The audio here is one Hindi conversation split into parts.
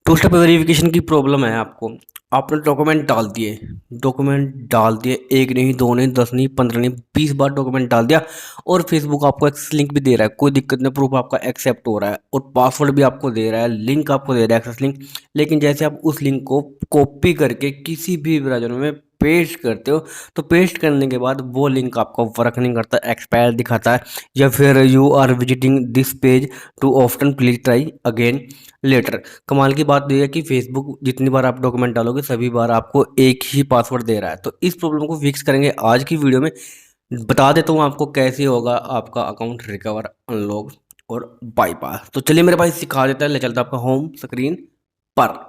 टू स्टेप वेरिफिकेशन की प्रॉब्लम है आपको। आपने डॉक्यूमेंट डाल दिए, एक नहीं, दो नहीं, 10 नहीं, 15 नहीं, 20 बार डॉक्यूमेंट डाल दिया और फेसबुक आपको एक्सेस लिंक भी दे रहा है, कोई दिक्कत नहीं, प्रूफ आपका एक्सेप्ट हो रहा है और पासवर्ड भी आपको दे रहा है, लिंक आपको दे रहा है, एक्सेस लिंक। लेकिन जैसे आप उस लिंक को कॉपी करके किसी भी ब्राउज़र में पेस्ट करते हो, तो पेस्ट करने के बाद वो लिंक आपका वर्क नहीं करता, एक्सपायर दिखाता है, या फिर you are visiting this page too often, please try again later. कमाल की बात यह है कि फेसबुक जितनी बार आप डॉक्यूमेंट डालोगे सभी बार आपको एक ही पासवर्ड दे रहा है। तो इस प्रॉब्लम को फिक्स करेंगे आज की वीडियो में। बता देता हूँ आपको कैसे होगा आपका अकाउंट रिकवर, अनलॉक और बाईपास। तो चलिए मेरे भाई सिखा देता है, ले चलता है आपका होम स्क्रीन पर।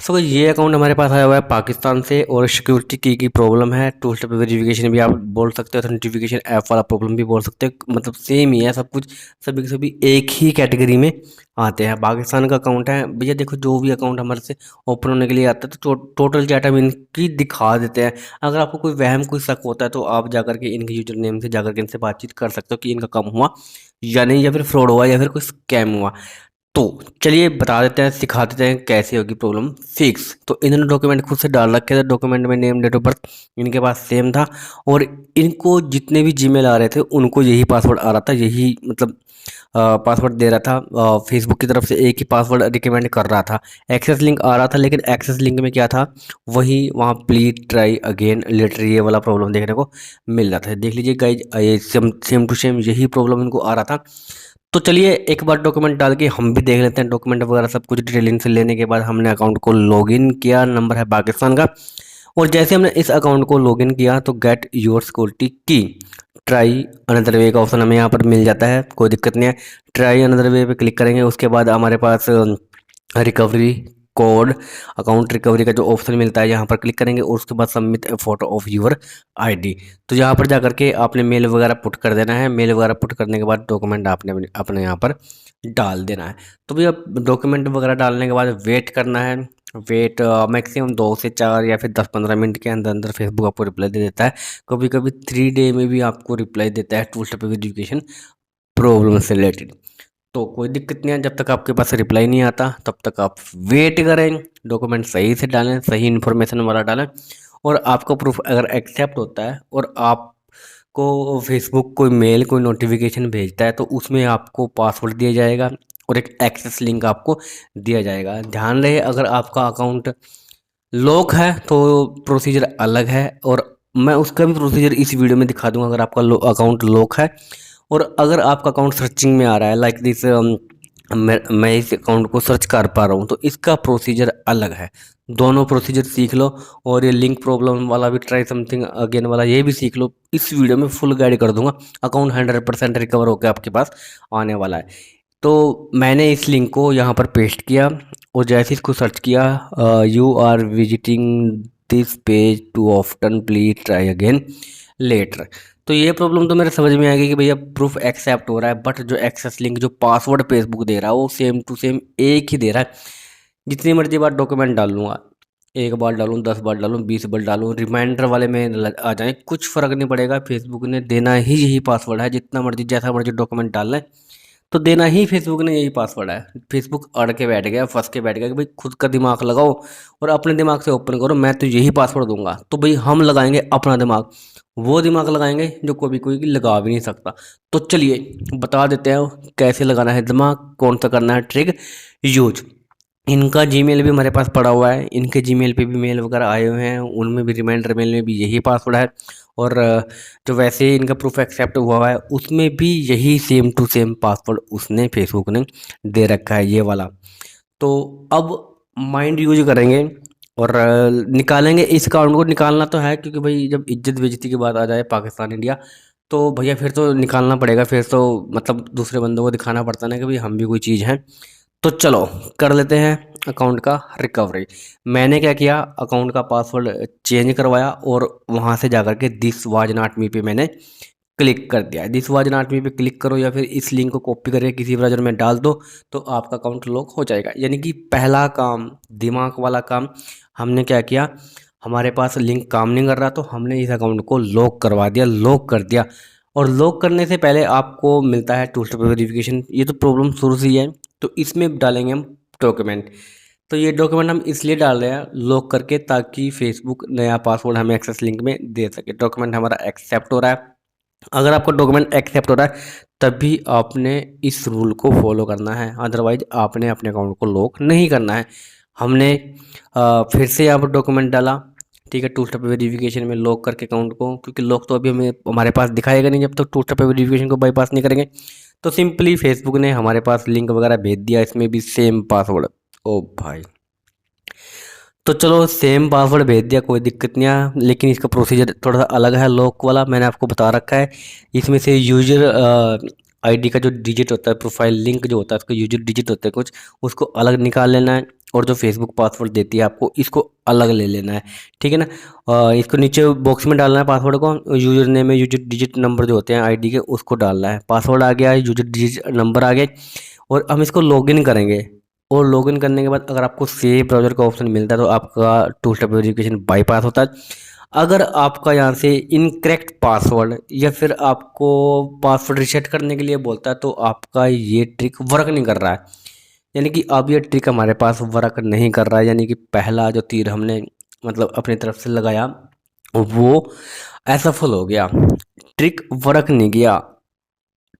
सो ये अकाउंट हमारे पास आया हुआ है पाकिस्तान से और सिक्योरिटी की प्रॉब्लम है, टू स्टेप वेरिफिकेशन भी आप बोल सकते हो, ऑथेंटिफिकेशन ऐप वाला प्रॉब्लम भी बोल सकते हो, मतलब सेम ही है सब कुछ। सभी के सभी एक ही कैटेगरी में आते हैं। पाकिस्तान का अकाउंट है भैया। देखो जो भी अकाउंट हमारे से ओपन होने के लिए आता है तो टोटल डाटा हम इनकी दिखा देते हैं। अगर आपको कोई वहम कोई शक होता है तो आप जाकर के इनके यूजर नेम से जाकर के इनसे बातचीत कर सकते हो कि इनका कम हुआ या नहीं, या फिर फ्रॉड हुआ या फिर कोई स्कैम हुआ। तो चलिए बता देते हैं, सिखा देते हैं कैसे होगी प्रॉब्लम फिक्स। तो इन्होंने डॉक्यूमेंट खुद से डाल रखे थे, डॉक्यूमेंट में नेम डेट ऑफ बर्थ इनके पास सेम था और इनको जितने भी जीमेल आ रहे थे उनको यही पासवर्ड आ रहा था, यही मतलब पासवर्ड दे रहा था। फेसबुक की तरफ से एक ही पासवर्ड रिकमेंड कर रहा था। एक्सेस लिंक आ रहा था लेकिन एक्सेस लिंक में क्या था, वही वहाँ प्लीज ट्राई अगेन लेटर ये वाला प्रॉब्लम देखने को मिल रहा था। देख लीजिए गाइज, ये सेम टू सेम यही प्रॉब्लम इनको आ रहा था। तो चलिए एक बार डॉक्यूमेंट डाल के हम भी देख लेते हैं। डॉक्यूमेंट वगैरह सब कुछ डिटेलिंग से लेने के बाद हमने अकाउंट को लॉगिन किया, नंबर है पाकिस्तान का। और जैसे हमने इस अकाउंट को लॉगिन किया तो गेट योर सिक्योरिटी की, ट्राई अनदर वे का ऑप्शन हमें यहाँ पर मिल जाता है, कोई दिक्कत नहीं है। ट्राई अनदर वे पे क्लिक करेंगे, उसके बाद हमारे पास रिकवरी कोड, अकाउंट रिकवरी का जो ऑप्शन मिलता है यहाँ पर क्लिक करेंगे और उसके बाद submit photo of your ID. तो यहाँ पर जाकर के आपने मेल वगैरह पुट कर देना है। मेल वगैरह पुट करने के बाद डॉक्यूमेंट आपने अपने यहाँ पर डाल देना है। तो भैया डॉक्यूमेंट वगैरह डालने के बाद वेट करना है। वेट मैक्सिमम 2 से 4 या फिर 10-15 मिनट के अंदर अंदर फेसबुक आपको रिप्लाई दे देता है। कभी कभी 3 डे में भी आपको रिप्लाई देता है टू स्टेप वेरिफिकेशन प्रॉब्लम से रिलेटेड। तो कोई दिक्कत नहीं है, जब तक आपके पास रिप्लाई नहीं आता तब तक आप वेट करें। डॉक्यूमेंट सही से डालें, सही इन्फॉर्मेशन वाला डालें और आपका प्रूफ अगर एक्सेप्ट होता है और आपको फेसबुक कोई मेल कोई नोटिफिकेशन भेजता है तो उसमें आपको पासवर्ड दिया जाएगा और एक एक्सेस लिंक आपको दिया जाएगा। ध्यान रहे, अगर आपका अकाउंट लॉक है तो प्रोसीजर अलग है और मैं उसका भी प्रोसीजर इस वीडियो में दिखा दूंगा। अगर आपका अकाउंट लॉक है और अगर आपका अकाउंट सर्चिंग में आ रहा है लाइक दिस, मैं इस अकाउंट को सर्च कर पा रहा हूँ, तो इसका प्रोसीजर अलग है। दोनों प्रोसीजर सीख लो और ये लिंक प्रॉब्लम वाला भी, ट्राई समथिंग अगेन वाला, ये भी सीख लो। इस वीडियो में फुल गाइड कर दूंगा। अकाउंट 100% रिकवर होकर आपके पास आने वाला है। तो मैंने इस लिंक को यहाँ पर पेस्ट किया और जैसे इसको सर्च किया, you are visiting this page too often, please try again later. तो ये प्रॉब्लम तो मेरे समझ में आएगी कि भैया प्रूफ एक्सेप्ट हो रहा है, बट जो एक्सेस लिंक जो पासवर्ड फेसबुक दे रहा है वो सेम टू सेम एक ही दे रहा है। जितनी मर्जी बार डॉक्यूमेंट डाल लूँगा, एक बार डालूँ, 10 बार डालूँ, 20 बार डालूँ, रिमाइंडर वाले में आ जाए, कुछ फ़र्क नहीं पड़ेगा। फेसबुक ने देना ही यही पासवर्ड है। जितना मर्जी जैसा मर्जी डॉक्यूमेंट डाल लें तो देना ही फेसबुक ने यही पासवर्ड है। फेसबुक अड़ के बैठ गया, फंस के बैठ गया कि भाई खुद का दिमाग लगाओ और अपने दिमाग से ओपन करो, मैं तो यही पासवर्ड दूंगा। तो भाई हम लगाएंगे अपना दिमाग, वो दिमाग लगाएंगे जो कभी कोई लगा भी नहीं सकता। तो चलिए बता देते हैं कैसे लगाना है दिमाग, कौन सा करना है ट्रिक यूज। इनका जीमेल भी हमारे पास पड़ा हुआ है, इनके जीमेल पे भी मेल वगैरह आए हुए हैं, उनमें भी रिमाइंडर मेल में भी यही पासवर्ड है और जो वैसे इनका प्रूफ एक्सेप्ट हुआ है उसमें भी यही सेम टू सेम पासवर्ड उसने फेसबुक ने दे रखा है, ये वाला। तो अब माइंड यूज करेंगे और निकालेंगे इस अकाउंट को। निकालना तो है क्योंकि भाई जब इज्जत बेइज्जती की बात आ जाए पाकिस्तान इंडिया, तो भैया फिर तो निकालना पड़ेगा। फिर तो मतलब दूसरे बंदों को दिखाना पड़ता ना कि भाई हम भी कोई चीज़ हैं। तो चलो कर लेते हैं अकाउंट का रिकवरी। मैंने क्या किया, अकाउंट का पासवर्ड चेंज करवाया और वहाँ से जाकर के दिस वाज नॉट मी पे मैंने क्लिक कर दिया। दिस वाज नॉट मी पे क्लिक करो या फिर इस लिंक को कॉपी करके किसी ब्राउज़र में डाल दो तो आपका अकाउंट लॉक हो जाएगा। यानी कि पहला काम, दिमाग वाला काम हमने क्या किया, हमारे पास लिंक काम नहीं कर रहा तो हमने इस अकाउंट को लॉक करवा दिया, लॉक कर दिया। और लॉक करने से पहले आपको मिलता है टू स्टेप वेरिफिकेशन। ये तो प्रॉब्लम शुरू से ही है, तो इसमें डालेंगे हम डॉक्यूमेंट। तो ये डॉक्यूमेंट हम इसलिए डाल रहे हैं लॉक करके, ताकि फेसबुक नया पासवर्ड हमें एक्सेस लिंक में दे सके। डॉक्यूमेंट हमारा एक्सेप्ट हो रहा है। अगर आपका डॉक्यूमेंट एक्सेप्ट हो रहा है तभी आपने इस रूल को फॉलो करना है, अदरवाइज आपने अपने अकाउंट को लॉक नहीं करना है। हमने फिर से यहाँ पर डॉक्यूमेंट डाला, ठीक है, टू स्टेप वेरिफिकेशन में लॉक करके अकाउंट को, क्योंकि लॉक तो अभी हमें हमारे पास दिखाएगा नहीं जब तक टू स्टेप वेरिफिकेशन को बाईपास नहीं करेंगे। तो सिंपली फेसबुक ने हमारे पास लिंक वगैरह भेज दिया, इसमें भी सेम पासवर्ड। ओ भाई, तो चलो सेम पासवर्ड भेज दिया, कोई दिक्कत नहीं है, लेकिन इसका प्रोसीजर थोड़ा सा अलग है लॉक वाला, मैंने आपको बता रखा है। इसमें से यूजर आईडी का जो डिजिट होता है, प्रोफाइल लिंक जो होता है, उसका यूजर डिजिट होता है कुछ, उसको अलग निकाल लेना है, और जो फेसबुक पासवर्ड देती है आपको, इसको अलग ले लेना है, ठीक है ना। इसको नीचे बॉक्स में डालना है पासवर्ड को, यूजर नेम में यूजर डिजिट नंबर जो होते हैं आईडी के, उसको डालना है। पासवर्ड आ गया, यूजर डिजिट नंबर आ गया, और हम इसको लॉगिन करेंगे। और लॉगिन करने के बाद अगर आपको सेव ब्राउज़र का ऑप्शन मिलता है तो आपका टू स्टेप वेरिफिकेशन बाईपास होता है। अगर आपका यहाँ से इनकरेक्ट पासवर्ड या फिर आपको पासवर्ड रीसेट करने के लिए बोलता है तो आपका ये ट्रिक वर्क नहीं कर रहा है, यानी कि अब ये ट्रिक हमारे पास वर्क नहीं कर रहा है। यानी कि पहला जो तीर हमने मतलब अपनी तरफ से लगाया वो असफल हो गया, ट्रिक वर्क नहीं किया।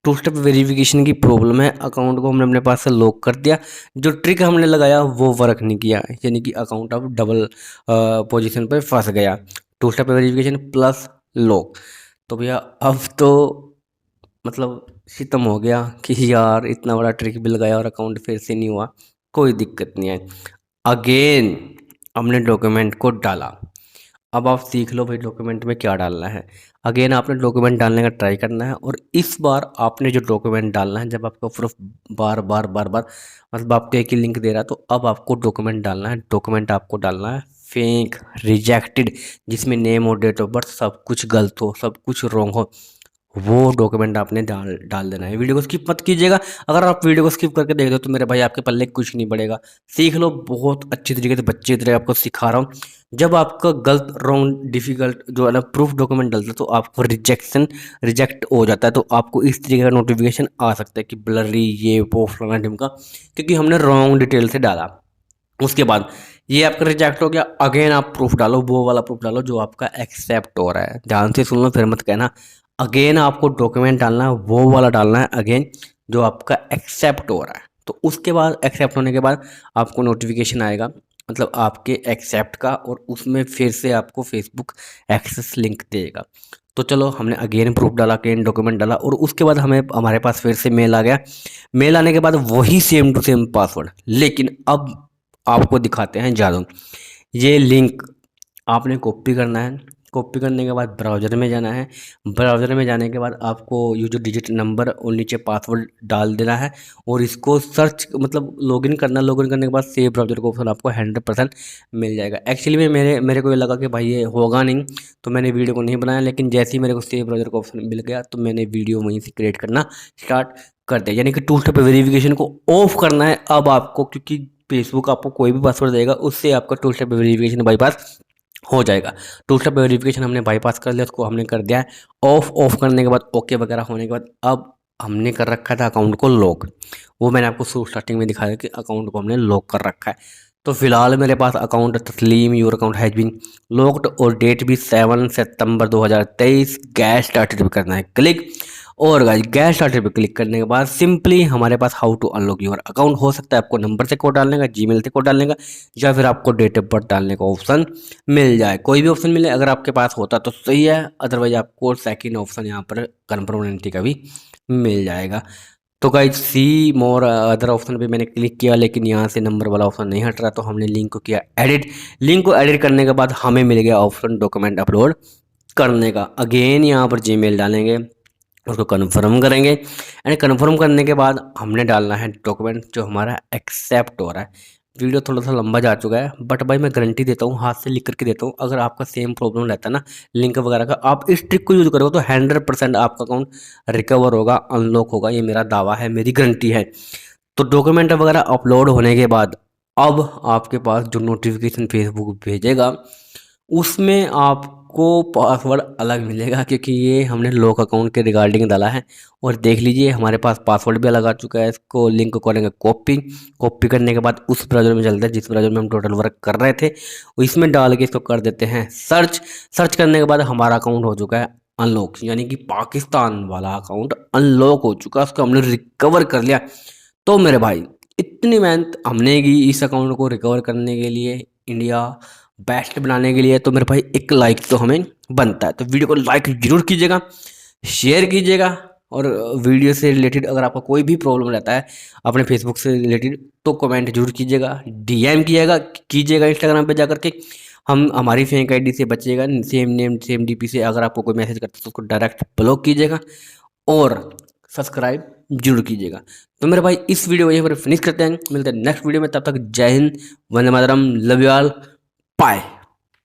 टू स्टेप वेरिफिकेशन की प्रॉब्लम है, अकाउंट को हमने अपने पास से लॉक कर दिया, जो ट्रिक हमने लगाया वो वर्क नहीं किया, यानी कि अकाउंट अब डबल पोजीशन पे फंस गया। Two step verification plus lock, तो भैया अब तो मतलब सितम हो गया कि यार इतना बड़ा ट्रिक भी लगाया और अकाउंट फिर से नहीं हुआ। कोई दिक्कत नहीं है, अगेन हमने डॉक्यूमेंट को डाला। अब आप सीख लो भाई डॉक्यूमेंट में क्या डालना है। अगेन आपने डॉक्यूमेंट डालने का ट्राई करना है, और इस बार आपने जो डॉक्यूमेंट डालना है, जब आपको प्रूफ बार बार बार बार मतलब आपको एक ही लिंक दे रहा है, तो अब आपको डॉक्यूमेंट डालना है। डॉक्यूमेंट आपको डालना है फेक, रिजेक्टेड, जिसमें नेम और डेट ऑफ बर्थ सब कुछ गलत हो, सब कुछ रॉन्ग हो, वो डॉक्यूमेंट आपने डाल डाल देना है। वीडियो को स्किप मत कीजिएगा, अगर आप वीडियो को स्किप करके देख दो तो मेरे भाई आपके पल्ले कुछ नहीं पड़ेगा। सीख लो, बहुत अच्छी तरीके से बच्चे की तरह आपको सिखा रहा हूँ। जब आपका गलत रॉन्ग डिफिकल्ट जो है ना प्रूफ डॉक्यूमेंट डालता है तो आपको रिजेक्ट हो जाता है, तो आपको इस तरीके का नोटिफिकेशन आ सकता है कि ब्लरी ये वो फलाना ढिमका, क्योंकि हमने रॉन्ग डिटेल से डाला। उसके बाद ये आपका रिजेक्ट हो गया, अगेन आप प्रूफ डालो, वो वाला प्रूफ डालो जो आपका एक्सेप्ट हो रहा है। ध्यान से सुन लो, फिर मत कहना। अगेन आपको डॉक्यूमेंट डालना है, वो वाला डालना है अगेन जो आपका एक्सेप्ट हो रहा है। तो उसके बाद एक्सेप्ट होने के बाद आपको नोटिफिकेशन आएगा, मतलब आपके एक्सेप्ट का, और उसमें फिर से आपको फेसबुक एक्सेस लिंक देगा। तो चलो हमने अगेन प्रूफ डाला, अगेन डॉक्यूमेंट डाला, और उसके बाद हमें हमारे पास फिर से मेल आ गया। मेल आने के बाद वही सेम टू सेम पासवर्ड, लेकिन अब आपको दिखाते हैं जादू। ये लिंक आपने कॉपी करना है, कॉपी करने के बाद ब्राउज़र में जाना है, ब्राउज़र में जाने के बाद आपको यूजर डिजिट नंबर और नीचे पासवर्ड डाल देना है, और इसको सर्च मतलब लॉगिन करना। लॉगिन करने के बाद सेव ब्राउज़र का ऑप्शन आपको 100% मिल जाएगा। एक्चुअली में मेरे को ये लगा कि भाई ये होगा नहीं, तो मैंने वीडियो को नहीं बनाया, लेकिन जैसे ही मेरे को सेव ब्राउज़र का ऑप्शन मिल गया तो मैंने वीडियो वहीं से क्रिएट करना स्टार्ट कर दिया। यानी कि टू स्टेप वेरिफिकेशन को ऑफ करना है अब आपको, क्योंकि फेसबुक आपको कोई भी पासवर्ड देगा उससे आपका टू स्टेप वेरिफिकेशन बाईपास हो जाएगा। टू स्टेप वेरिफिकेशन हमने बाईपास कर लिया, उसको हमने कर दिया है ऑफ करने के बाद ओके वगैरह होने के बाद अब हमने कर रखा था अकाउंट को लॉक। वो मैंने आपको शुरू स्टार्टिंग में दिखाया कि अकाउंट को हमने लॉक कर रखा है। तो फिलहाल मेरे पास account Taslim your account has been locked, और डेट भी 7 सितंबर 2023। गैस स्टार्टेड पे करना है क्लिक, और गाइस गैस स्टार्टर पे क्लिक करने के बाद सिंपली हमारे पास how to unlock your account हो सकता है। आपको नंबर से कोड डालने का, जीमेल से कोड डालने का, या फिर आपको डेट ऑफ बर्थ डालने का ऑप्शन मिल जाए। कोई भी ऑप्शन मिले, अगर आपके पास होता तो सही है, अदरवाइज आपको सेकंड ऑप्शन यहाँ पर कन्फर्म का भी मिल जाएगा। तो guys see more other option पे मैंने क्लिक किया, लेकिन यहाँ से नंबर वाला ऑप्शन नहीं हट रहा, तो हमने लिंक को किया एडिट। लिंक को एडिट करने के बाद हमें मिल गया ऑप्शन डॉक्यूमेंट अपलोड करने का। अगेन यहाँ पर जीमेल डालेंगे, उसको कन्फर्म करेंगे, एंड कन्फर्म करने के बाद हमने डालना है डॉक्यूमेंट जो हमारा एक्सेप्ट हो रहा है। वीडियो थोड़ा सा लंबा जा चुका है, बट भाई मैं गारंटी देता हूँ, हाथ से लिख करके देता हूँ, अगर आपका सेम प्रॉब्लम रहता है ना लिंक वगैरह का, आप इस ट्रिक को यूज़ करोगे तो 100% आपका अकाउंट रिकवर होगा, अनलॉक होगा। ये मेरा दावा है, मेरी गारंटी है। तो डॉक्यूमेंट वगैरह अपलोड होने के बाद अब आपके पास जो नोटिफिकेशन फेसबुक भेजेगा उसमें आप आपको पासवर्ड अलग मिलेगा, क्योंकि ये हमने लॉक अकाउंट के रिगार्डिंग डाला है। और देख लीजिए हमारे पास पासवर्ड भी अलग आ चुका है। इसको लिंक को करेंगे कॉपी, कॉपी करने के बाद उस ब्राउज़र में चलते हैं जिस ब्राउज़र में हम टोटल वर्क कर रहे थे, इसमें डाल के इसको कर देते हैं सर्च। सर्च करने के बाद हमारा अकाउंट हो चुका है अनलॉक, यानी कि पाकिस्तान वाला अकाउंट अनलॉक हो चुका है, उसको हमने रिकवर कर लिया। तो मेरे भाई इतनी मेहनत हमने की इस अकाउंट को रिकवर करने के लिए, इंडिया बेस्ट बनाने के लिए, तो मेरे भाई एक लाइक तो हमें बनता है। तो वीडियो को लाइक जरूर कीजिएगा, शेयर कीजिएगा, और वीडियो से रिलेटेड अगर आपका कोई भी प्रॉब्लम रहता है अपने फेसबुक से रिलेटेड तो कमेंट जरूर कीजिएगा, डीएम कीजिएगा इंस्टाग्राम पे जाकर के। हम हमारी फेक आईडी से बचिएगा, सेम नेम सेम डीपी से अगर आपको कोई मैसेज करता है तो उसको डायरेक्ट ब्लॉक कीजिएगा, और सब्सक्राइब जरूर कीजिएगा। तो मेरे भाई इस वीडियो को यहीं पर फिनिश करते हैं, मिलते हैं नेक्स्ट वीडियो में। तब तक जय Hind, Vande Mataram, love you all, bye.